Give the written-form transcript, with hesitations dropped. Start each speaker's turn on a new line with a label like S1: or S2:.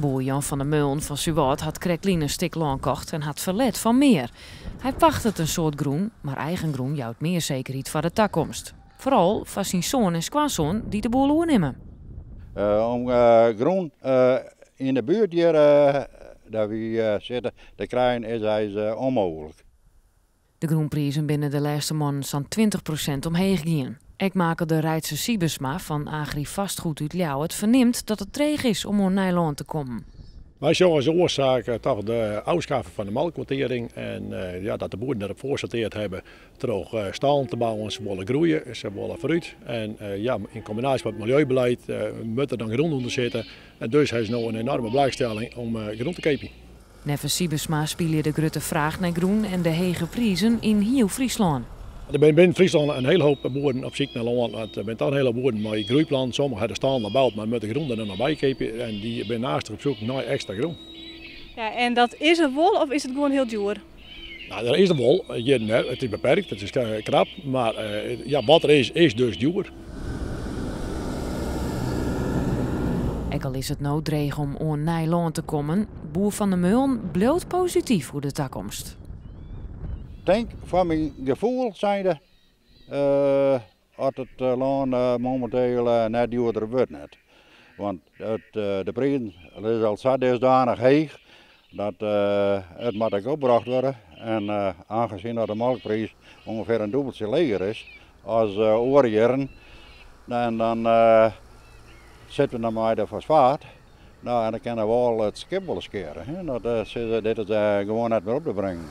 S1: Boer Jan van der Meulen van Suwat had Kreklien een stuk land kocht en had verlet van meer. Hij pacht het een soort groen, maar eigen groen jouwt meer zekerheid voor de toekomst. Vooral van zijn zoon en skwaanzoon die de boel oernemen.
S2: Om groen in de buurt hier dat we zitten te krijgen is onmogelijk.
S1: De groenprijzen binnen de laatste maanden zo'n 20% omheen gingen. Ik maak de Rijdse Siebesma van Agri Vastgoed uit Ljouw het verneemt dat het treeg is om naar Nederland te komen.
S3: Wij zien als oorzaak toch de afschaffen van de melkquotering en dat de boeren erop voorsorteerd hebben terug stallen te bouwen. Ze willen groeien, ze willen fruit en in combinatie met het milieubeleid moet er dan groen onder zitten. En dus is nu een enorme belangstelling om groen te kopen.
S1: Neven Siebesma spelen de grote vraag naar groen en de hege prijzen in heel Friesland.
S3: Er zijn binnen Friesland een hele hoop boeren op zoek naar land. Er zijn een hele hoop boeren met groeiplan. Sommigen hebben staan gebouwd, maar met de groen er nog bij kopen. En die zijn naast op zoek naar extra groen.
S4: Ja, en dat is het wol of is het gewoon heel duur?
S3: Nou, dat is de wol. Het is beperkt, het is krap. Maar wat er is dus duur.
S1: Ook al is het nou dreig om naar Nederland te komen, boer Van der Meulen blijft positief voor de toekomst.
S2: Ik denk van mijn gevoel zijnde dat het land momenteel net duurder wordt net. Want de prijs is al zo dusdanig hoog dat het moet ook opgebracht worden. En aangezien dat de melkprijs ongeveer een dubbeltje lager is als oorjaren, dan zitten we dan maar de fosfaat. Nou, en dan kunnen we al het schip wel scheren. Dit is gewoon net weer op te brengen.